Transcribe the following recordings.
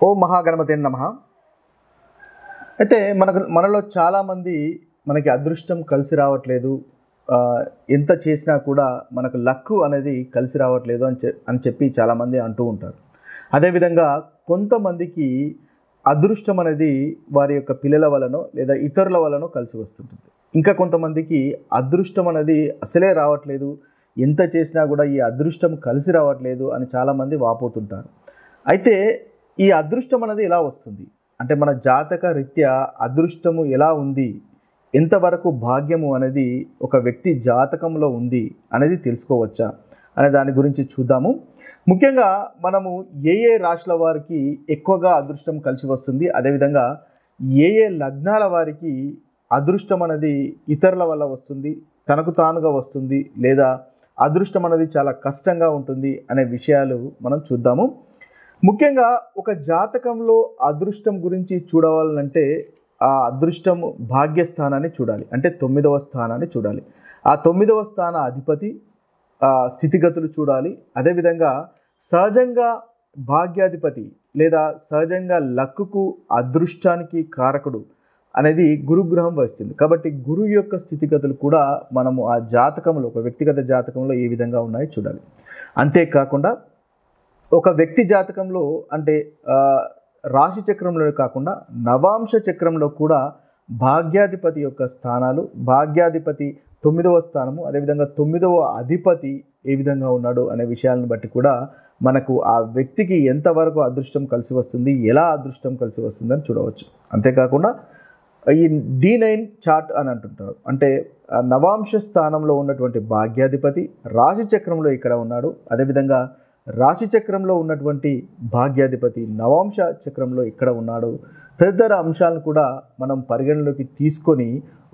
ఓం మహాగణపతే నమః. అయితే మనలో చాలామంది మనకి అదృష్టం కలిసి రావట్లేదు, ఎంత చేసినా కూడా మనకు లక్ అనేది కలిసి రావట్లేదు అని చెప్పి చాలామంది అంటూ ఉంటారు. అదేవిధంగా కొంతమందికి అదృష్టం అనేది వారి యొక్క పిల్లల వలనో లేదా ఇతరుల వలనో కలిసి వస్తుంటుంది. ఇంకా కొంతమందికి అదృష్టం అనేది అసలే రావట్లేదు, ఎంత చేసినా కూడా ఈ అదృష్టం కలిసి రావట్లేదు అని చాలామంది వాపోతుంటారు. అయితే ఈ అదృష్టం అనేది ఎలా వస్తుంది అంటే మన జాతక రీత్యా అదృష్టము ఎలా ఉంది, ఎంతవరకు భాగ్యము అనేది ఒక వ్యక్తి జాతకంలో ఉంది అనేది తెలుసుకోవచ్చా అనే దాని గురించి చూద్దాము. ముఖ్యంగా మనము ఏ రాశుల వారికి ఎక్కువగా అదృష్టం కలిసి వస్తుంది, అదేవిధంగా ఏ లగ్నాల వారికి అదృష్టం అనేది ఇతరుల వల్ల వస్తుంది, తనకు తానుగా వస్తుంది, లేదా అదృష్టం అనేది చాలా కష్టంగా ఉంటుంది అనే విషయాలు మనం చూద్దాము. ముఖ్యంగా ఒక జాతకంలో అదృష్టం గురించి చూడాలంటే ఆ అదృష్టం భాగ్యస్థానాన్ని చూడాలి, అంటే 9వ స్థానాన్ని చూడాలి. ఆ 9వ స్థాన అధిపతి స్థితిగతులు చూడాలి. అదేవిధంగా సహజంగా భాగ్యాధిపతి లేదా సహజంగా లక్కుకు అదృష్టానికి కారకుడు అనేది గురుగ్రహం వస్తుంది. కాబట్టి గురువు యొక్క స్థితిగతులు కూడా మనము ఆ జాతకంలో ఒక వ్యక్తిగత జాతకంలో ఏ విధంగా ఉన్నాయో చూడాలి. అంతేకాకుండా ఒక వ్యక్తి జాతకంలో అంటే రాశి చక్రంలో కాకుండా నవాంశ చక్రంలో కూడా భాగ్యాధిపతి యొక్క స్థానాలు, భాగ్యాధిపతి 9వ స్థానము, అదేవిధంగా 9వ అధిపతి ఏ విధంగా ఉన్నాడు అనే విషయాలను బట్టి కూడా మనకు ఆ వ్యక్తికి ఎంతవరకు అదృష్టం కలిసి వస్తుంది, ఎలా అదృష్టం కలిసి వస్తుంది అని చూడవచ్చు. అంతేకాకుండా ఈ D9 చార్ట్ అని అంటుంటారు, అంటే నవాంశ స్థానంలో ఉన్నటువంటి భాగ్యాధిపతి రాశి చక్రంలో ఇక్కడ ఉన్నాడు, అదేవిధంగా రాశి చక్రంలో ఉన్నటువంటి భాగ్యాధిపతి నవాంశ చక్రంలో ఇక్కడ ఉన్నాడు. తదితర అంశాలను కూడా మనం పరిగణలోకి తీసుకొని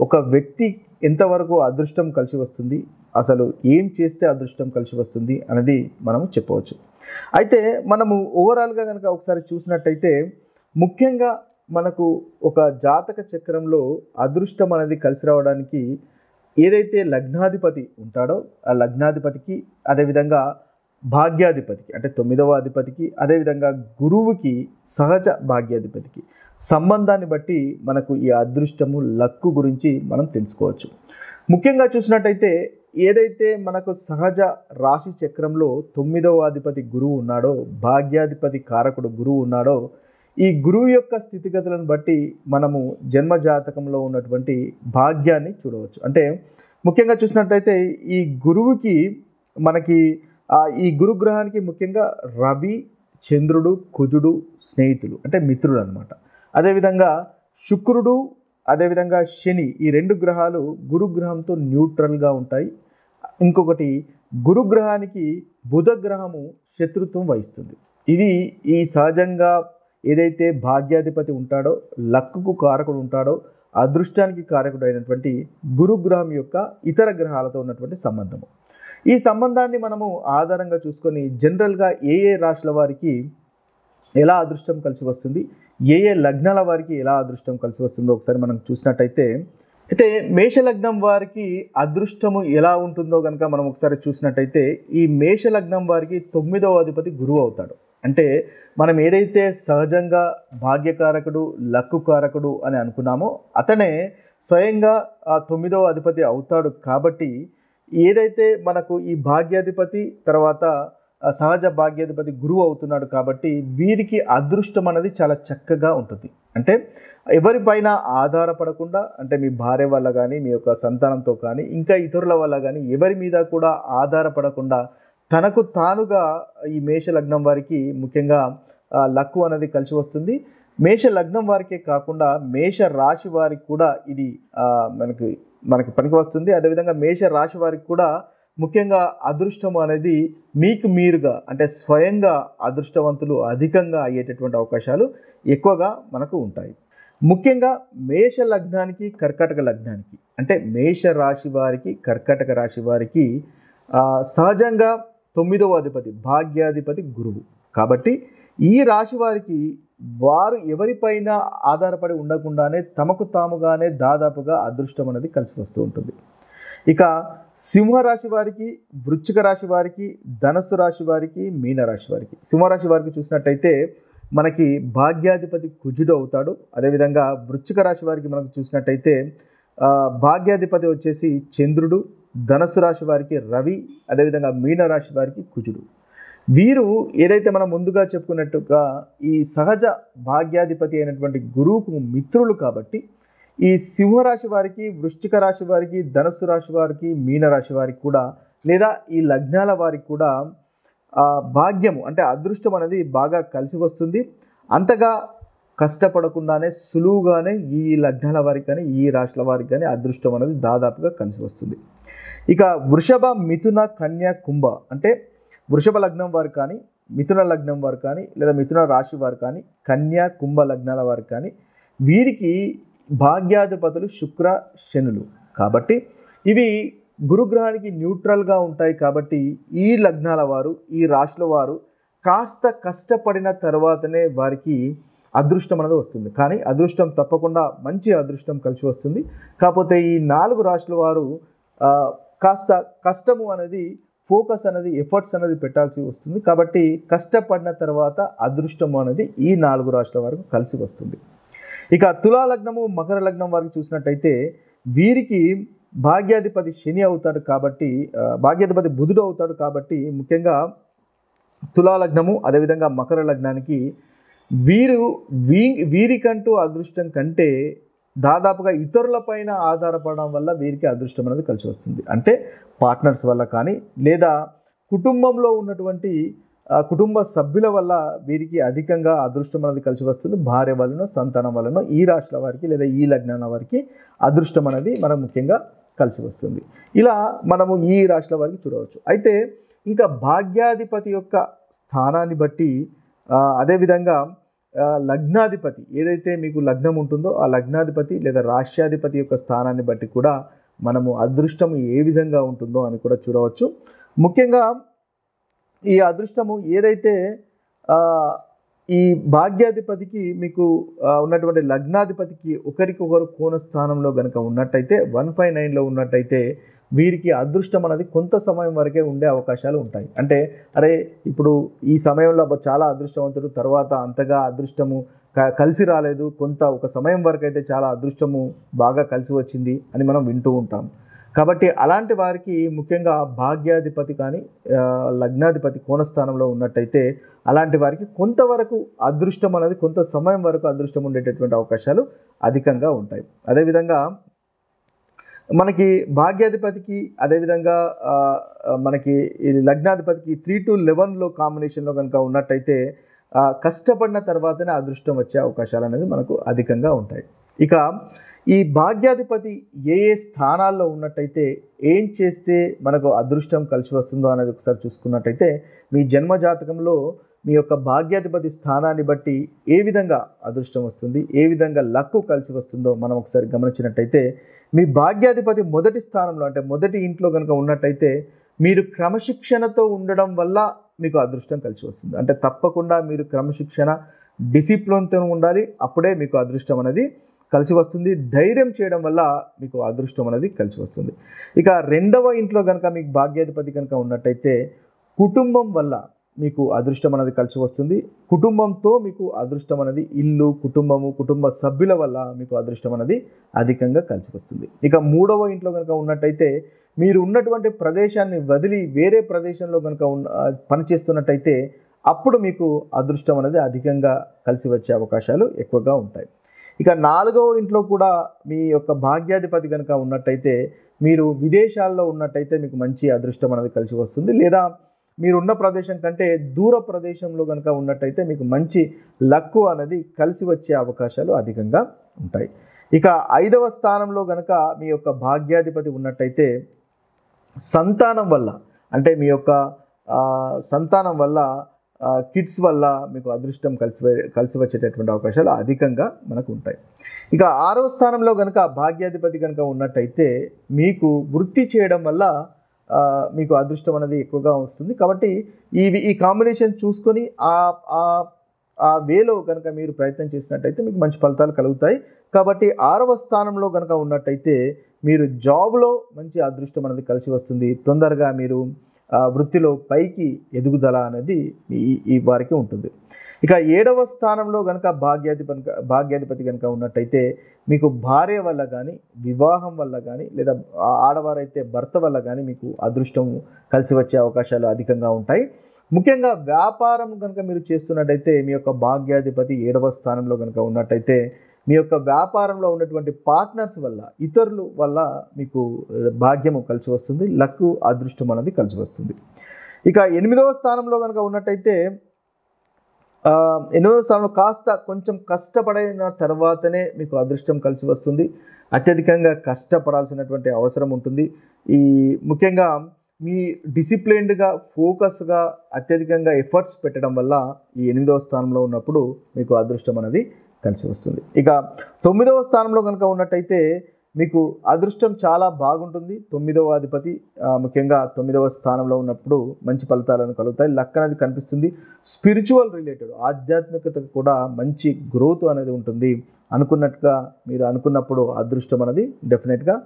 ఒక వ్యక్తి ఎంతవరకు అదృష్టం కలిసి వస్తుంది, అసలు ఏం చేస్తే అదృష్టం కలిసి వస్తుంది అనేది మనం చెప్పవచ్చు. అయితే మనము ఓవరాల్గా కనుక ఒకసారి చూసినట్టయితే ముఖ్యంగా మనకు ఒక జాతక చక్రంలో అదృష్టం అనేది కలిసి రావడానికి ఏదైతే లగ్నాధిపతి ఉంటాడో ఆ లగ్నాధిపతికి, అదేవిధంగా భాగ్యాధిపతికి అంటే 9వ అధిపతికి, అదేవిధంగా గురువుకి సహజ భాగ్యాధిపతికి సంబంధాన్ని బట్టి మనకు ఈ అదృష్టము లక్కు గురించి మనం తెలుసుకోవచ్చు. ముఖ్యంగా చూసినట్టయితే ఏదైతే మనకు సహజ రాశి చక్రంలో 9వ అధిపతి గురువు ఉన్నాడో, భాగ్యాధిపతి కారకుడు గురువు ఉన్నాడో, ఈ గురువు యొక్క స్థితిగతులను బట్టి మనము జన్మ జాతకంలో ఉన్నటువంటి భాగ్యాన్ని చూడవచ్చు. అంటే ముఖ్యంగా చూసినట్టయితే ఈ గురువుకి మనకి ఈ గురుగ్రహానికి ముఖ్యంగా రవి, చంద్రుడు, కుజుడు స్నేహితులు అంటే మిత్రులు అనమాట. అదేవిధంగా శుక్రుడు, అదేవిధంగా శని, ఈ 2 గ్రహాలు గురుగ్రహంతో న్యూట్రల్గా ఉంటాయి. ఇంకొకటి గురుగ్రహానికి బుధ గ్రహము శత్రుత్వం వహిస్తుంది. ఇవి ఈ సహజంగా ఏదైతే భాగ్యాధిపతి ఉంటాడో, లక్కుకు కారకుడు ఉంటాడో, అదృష్టానికి కారకుడు అయినటువంటి గురుగ్రహం యొక్క ఇతర గ్రహాలతో ఉన్నటువంటి సంబంధము. ఈ సంబంధాన్ని మనము ఆధారంగా చూసుకొని జనరల్గా ఏ రాశుల వారికి ఎలా అదృష్టం కలిసి వస్తుంది, ఏ లగ్నాల వారికి ఎలా అదృష్టం కలిసి వస్తుందో ఒకసారి మనం చూసినట్టయితే, అయితే మేషలగ్నం వారికి అదృష్టము ఎలా ఉంటుందో కనుక మనం ఒకసారి చూసినట్టయితే ఈ మేషలగ్నం వారికి 9వ అధిపతి గురువు అవుతాడు. అంటే మనం ఏదైతే సహజంగా భాగ్యకారకుడు, లక్కు కారకుడు అని అనుకున్నామో అతనే స్వయంగా 9వ అధిపతి అవుతాడు. కాబట్టి ఏదైతే మనకు ఈ భాగ్యాధిపతి తర్వాత సహజ భాగ్యాధిపతి గురువు అవుతున్నాడు, కాబట్టి వీరికి అదృష్టం అనేది చాలా చక్కగా ఉంటుంది. అంటే ఎవరిపైన ఆధారపడకుండా, అంటే మీ భార్య వల్ల కానీ, మీ యొక్క సంతానంతో కానీ, ఇంకా ఇతరుల వల్ల కానీ ఎవరి మీద కూడా ఆధారపడకుండా తనకు తానుగా ఈ మేష లగ్నం వారికి ముఖ్యంగా లక్కు అనేది కలిసి వస్తుంది. మేష లగ్నం వారికే కాకుండా మేష రాశి వారికి కూడా ఇది మనకి పనికి వస్తుంది. అదేవిధంగా మేష రాశి వారికి కూడా ముఖ్యంగా అదృష్టం అనేది మీకు మీరుగా అంటే స్వయంగా అదృష్టవంతులు అధికంగా అయ్యేటటువంటి అవకాశాలు ఎక్కువగా మనకు ఉంటాయి. ముఖ్యంగా మేష లగ్నానికి, కర్కాటక లగ్నానికి అంటే మేష రాశి వారికి, కర్కాటక రాశి వారికి సహజంగా 9వ అధిపతి భాగ్యాధిపతి గురువు. కాబట్టి ఈ రాశి వారికి వారు ఎవరిపైన ఆధారపడి ఉండకుండానే తమకు తాముగానే దాదాపుగా అదృష్టం అనేది కలిసి వస్తూ ఉంటుంది. ఇక సింహరాశి వారికి, వృశ్చిక రాశి వారికి, ధనుస్సు రాశి వారికి, మీనరాశి వారికి, సింహరాశి వారికి చూసినట్టయితే మనకి భాగ్యాధిపతి కుజుడు అవుతాడు. అదేవిధంగా వృశ్చిక రాశి వారికి మనకు చూసినట్టయితే భాగ్యాధిపతి వచ్చేసి చంద్రుడు, ధనుసు రాశి వారికి రవి, అదేవిధంగా మీనరాశి వారికి కుజుడు. వీరు ఏదైతే మనం ముందుగా చెప్పుకున్నట్టుగా ఈ సహజ భాగ్యాధిపతి అయినటువంటి గురువుకు మిత్రులు కాబట్టి ఈ సింహరాశి వారికి, వృశ్చిక రాశి వారికి, ధనుస్సు రాశి వారికి, మీనరాశి వారికి కూడా లేదా ఈ లగ్నాల వారికి కూడా భాగ్యము అంటే అదృష్టం అనేది బాగా కలిసి వస్తుంది. అంతగా కష్టపడకుండానే సులువుగానే ఈ లగ్నాల వారికి కానీ ఈ రాశుల వారికి కానీ అదృష్టం అనేది దాదాపుగా కలిసి వస్తుంది. ఇక వృషభ, మిథున, కన్య, కుంభ అంటే వృషభ లగ్నం వారు కానీ, మిథున లగ్నం వారు కానీ, లేదా మిథున రాశి వారు కానీ, కన్య, కుంభ లగ్నాల వారు కానీ వీరికి భాగ్యాధిపతులు శుక్ర, శనులు కాబట్టి ఇవి గురుగ్రహానికి న్యూట్రల్గా ఉంటాయి. కాబట్టి ఈ లగ్నాల వారు, ఈ రాశుల వారు కాస్త కష్టపడిన తర్వాతనే వారికి అదృష్టం అనేది వస్తుంది. కానీ అదృష్టం తప్పకుండా మంచి అదృష్టం కలిసి వస్తుంది. కాకపోతే ఈ 4 రాశుల వారు కాస్త కష్టము అనేది, ఫోకస్ అనేది, ఎఫర్ట్స్ అనేది పెట్టాల్సి వస్తుంది. కాబట్టి కష్టపడిన తర్వాత అదృష్టం అనేది ఈ 4 రాశుల వరకు కలిసి వస్తుంది. ఇక తులా లగ్నము, మకర లగ్నం వారికి చూసినట్టయితే వీరికి భాగ్యాధిపతి శని అవుతాడు కాబట్టి, భాగ్యాధిపతి బుధుడు అవుతాడు కాబట్టి ముఖ్యంగా తులా లగ్నము అదేవిధంగా మకర లగ్నానికి వీరికంటూ అదృష్టం కంటే దాదాపుగా ఇతరులపైన ఆధారపడడం వల్ల వీరికి అదృష్టం అనేది కలిసి వస్తుంది. అంటే పార్ట్నర్స్ వల్ల కానీ లేదా కుటుంబంలో ఉన్నటువంటి కుటుంబ సభ్యుల వల్ల వీరికి అధికంగా అదృష్టం అనేది కలిసి వస్తుంది. భార్య వలన, సంతానం వలన ఈ రాశుల వారికి లేదా ఈ లగ్నాల వారికి అదృష్టం అనేది మనం ముఖ్యంగా కలిసి వస్తుంది. ఇలా మనము ఈ రాశుల వారికి చూడవచ్చు. అయితే ఇంకా భాగ్యాధిపతి యొక్క స్థానాన్ని బట్టి అదేవిధంగా లగ్నాధిపతి ఏదైతే మీకు లగ్నం ఉంటుందో ఆ లగ్నాధిపతి లేదా రాష్ట్రాధిపతి యొక్క స్థానాన్ని బట్టి కూడా మనము అదృష్టం ఏ విధంగా ఉంటుందో అని కూడా చూడవచ్చు. ముఖ్యంగా ఈ అదృష్టము ఏదైతే ఈ భాగ్యాధిపతికి మీకు ఉన్నటువంటి లగ్నాధిపతికి ఒకరికొకరు కోణ స్థానంలో కనుక ఉన్నట్టయితే 159లో ఉన్నట్టయితే వీరికి అదృష్టం అనేది కొంత సమయం వరకే ఉండే అవకాశాలు ఉంటాయి. అంటే అరే ఇప్పుడు ఈ సమయంలో చాలా అదృష్టవంతుడు, తర్వాత అంతగా అదృష్టము కలిసి రాలేదు, ఒక సమయం వరకు అయితే చాలా అదృష్టము బాగా కలిసి వచ్చింది అని మనం వింటూ ఉంటాం. కాబట్టి అలాంటి వారికి ముఖ్యంగా భాగ్యాధిపతి కానీ లగ్నాధిపతి కోణస్థానంలో ఉన్నట్టయితే అలాంటి వారికి కొంతవరకు అదృష్టం అనేది కొంత సమయం వరకు అదృష్టం ఉండేటటువంటి అవకాశాలు అధికంగా ఉంటాయి. అదేవిధంగా మనకి భాగ్యాధిపతికి అదేవిధంగా మనకి ఈ లగ్నాధిపతికి 3 to 11లో కాంబినేషన్లో కనుక ఉన్నట్టయితే కష్టపడిన తర్వాతనే అదృష్టం వచ్చే అవకాశాలు అనేది మనకు అధికంగా ఉంటాయి. ఇక ఈ భాగ్యాధిపతి ఏ స్థానాల్లో ఉన్నట్టయితే ఏం చేస్తే మనకు అదృష్టం కలిసి వస్తుందో అనేది ఒకసారి చూసుకున్నట్టయితే మీ జన్మ జాతకంలో మీ యొక్క భాగ్యాధిపతి స్థానాన్ని బట్టి ఏ విధంగా అదృష్టం వస్తుంది, ఏ విధంగా లక్కు కలిసి వస్తుందో మనం ఒకసారి గమనించినట్టయితే మీ భాగ్యాధిపతి మొదటి స్థానంలో అంటే మొదటి ఇంట్లో కనుక ఉన్నట్టయితే మీరు క్రమశిక్షణతో ఉండడం వల్ల మీకు అదృష్టం కలిసి వస్తుంది. అంటే తప్పకుండా మీరు క్రమశిక్షణ, డిసిప్లిన్తో ఉండాలి, అప్పుడే మీకు అదృష్టం అనేది కలిసి వస్తుంది. ధైర్యం చేయడం వల్ల మీకు అదృష్టం అనేది కలిసి వస్తుంది. ఇక రెండవ ఇంట్లో కనుక మీకు భాగ్యాధిపతి కనుక ఉన్నట్టయితే కుటుంబం వల్ల మీకు అదృష్టం అనేది కలిసి వస్తుంది. కుటుంబంతో మీకు అదృష్టం అనేది ఇల్లు, కుటుంబము, కుటుంబ సభ్యుల వల్ల మీకు అదృష్టం అనేది అధికంగా కలిసి వస్తుంది. ఇక మూడవ ఇంట్లో కనుక ఉన్నట్టయితే మీరు ఉన్నటువంటి ప్రదేశాన్ని వదిలి వేరే ప్రదేశంలో కనుక పనిచేస్తున్నట్టయితే అప్పుడు మీకు అదృష్టం అనేది అధికంగా కలిసి వచ్చే అవకాశాలు ఎక్కువగా ఉంటాయి. ఇక నాలుగవ ఇంట్లో కూడా మీ యొక్క భాగ్యాధిపతి కనుక ఉన్నట్టయితే మీరు విదేశాల్లో ఉన్నట్టయితే మీకు మంచి అదృష్టం అనేది కలిసి వస్తుంది. లేదా మీరున్న ప్రదేశం కంటే దూర ప్రదేశంలో కనుక ఉన్నట్టయితే మీకు మంచి లక్కు అనేది కలిసి వచ్చే అవకాశాలు అధికంగా ఉంటాయి. ఇక ఐదవ స్థానంలో కనుక మీ యొక్క భాగ్యాధిపతి ఉన్నట్టయితే సంతానం వల్ల అంటే మీ యొక్క సంతానం వల్ల కిడ్స్ వల్ల మీకు అదృష్టం కలిసి వచ్చేటటువంటి అవకాశాలు అధికంగా మనకు ఉంటాయి. ఇక ఆరవ స్థానంలో కనుక భాగ్యాధిపతి కనుక ఉన్నట్టయితే మీకు వృత్తి చేయడం వల్ల మీకు అదృష్టం అనేది ఎక్కువగా వస్తుంది. కాబట్టి ఈ కాంబినేషన్ చూసుకొని ఆ వేలో కనుక మీరు ప్రయత్నం చేసినట్టయితే మీకు మంచి ఫలితాలు కలుగుతాయి. కాబట్టి ఆరవ స్థానంలో కనుక ఉన్నట్టయితే మీరు జాబ్లో మంచి అదృష్టం అనేది కలిసి వస్తుంది. తొందరగా మీరు వృత్తిలో పైకి ఎదుగుదల అనేది ఈ వారికి ఉంటుంది. ఇక 7వ స్థానంలో కనుక భాగ్యాధిపతి కనుక ఉన్నట్టయితే మీకు భార్య వల్ల కానీ, వివాహం వల్ల కానీ, లేదా ఆడవారైతే భర్త వల్ల కానీ మీకు అదృష్టం కలిసి వచ్చే అవకాశాలు అధికంగా ఉంటాయి. ముఖ్యంగా వ్యాపారం కనుక మీరు చేస్తున్నట్టయితే మీ యొక్క భాగ్యాధిపతి 7వ స్థానంలో కనుక ఉన్నట్టయితే మీ యొక్క వ్యాపారంలో ఉన్నటువంటి పార్ట్నర్స్ వల్ల, ఇతరుల వల్ల మీకు భాగ్యము కలిసి వస్తుంది, లక్కు అదృష్టం అనేది కలిసి వస్తుంది. ఇక 8వ స్థానంలో కనుక ఉన్నట్టయితే 8వ స్థానంలో కొంచెం కష్టపడిన తర్వాతనే మీకు అదృష్టం కలిసి వస్తుంది. అత్యధికంగా కష్టపడాల్సినటువంటి అవసరం ఉంటుంది. ముఖ్యంగా మీ డిసిప్లైన్డ్గా, ఫోకస్గా, అత్యధికంగా ఎఫర్ట్స్ పెట్టడం వల్ల ఈ 8వ స్థానంలో ఉన్నప్పుడు మీకు అదృష్టం అనేది కలిసి వస్తుంది. ఇక 9వ స్థానంలో కనుక ఉన్నట్టయితే మీకు అదృష్టం చాలా బాగుంటుంది. 9వ అధిపతి ముఖ్యంగా 9వ స్థానంలో ఉన్నప్పుడు మంచి ఫలితాలను కలుగుతాయి. లక్ అనేది కనిపిస్తుంది. స్పిరిచువల్ రిలేటెడ్, ఆధ్యాత్మికతకు కూడా మంచి గ్రోత్ అనేది ఉంటుంది. అనుకున్నట్టుగా మీరు అనుకున్నప్పుడు అదృష్టం అనేది డెఫినెట్గా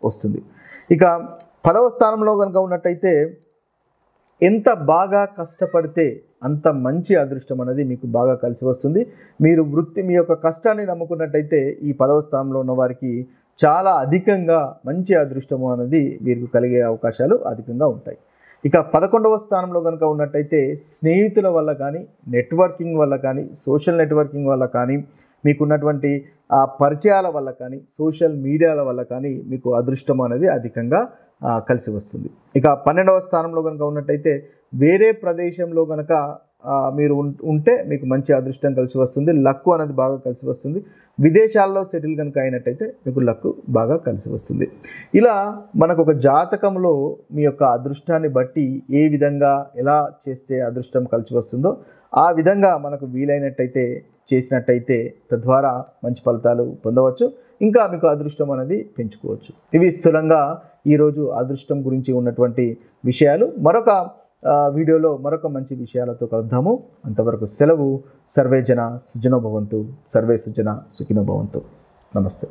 వస్తుంది. ఇక 10వ స్థానంలో కనుక ఉన్నట్టయితే ఎంత బాగా కష్టపడితే అంత మంచి అదృష్టం అనేది మీకు బాగా కలిసి వస్తుంది. మీరు మీ యొక్క కష్టాన్ని నమ్ముకున్నట్టయితే ఈ 10వ స్థానంలో ఉన్న వారికి చాలా అధికంగా మంచి అదృష్టము అనేది వీరికి కలిగే అవకాశాలు అధికంగా ఉంటాయి. ఇక 11వ స్థానంలో కనుక ఉన్నట్టయితే స్నేహితుల వల్ల కానీ, నెట్వర్కింగ్ వల్ల కానీ, సోషల్ నెట్వర్కింగ్ వల్ల కానీ, మీకున్నటువంటి పరిచయాల వల్ల కానీ, సోషల్ మీడియాల వల్ల కానీ మీకు అదృష్టం అనేది అధికంగా కలిసి వస్తుంది. ఇక 12వ స్థానంలో కనుక ఉన్నట్టయితే వేరే ప్రదేశంలో కనుక మీరు ఉంటే మీకు మంచి అదృష్టం కలిసి వస్తుంది. లక్కు అనేది బాగా కలిసి వస్తుంది. విదేశాల్లో సెటిల్ కనుక అయినట్టయితే మీకు లక్కు బాగా కలిసి వస్తుంది. ఇలా మనకు ఒక జాతకంలో మీ యొక్క అదృష్టాన్ని బట్టి ఏ విధంగా ఎలా చేస్తే అదృష్టం కలిసి వస్తుందో ఆ విధంగా మనకు వీలైనట్టయితే చేసినట్టయితే తద్వారా మంచి ఫలితాలు పొందవచ్చు. ఇంకా మీకు అదృష్టం అనేది పెంచుకోవచ్చు. ఇవి స్థూలంగా ఈరోజు అదృష్టం గురించి ఉన్నటువంటి విషయాలు. మరొక వీడియోలో మరొక మంచి విషయాలతో కలుద్దాము. అంతవరకు సెలవు. సర్వే జన సుఖినో భవంతు. సర్వే సుజన సుఖినో భవంతు. నమస్తే.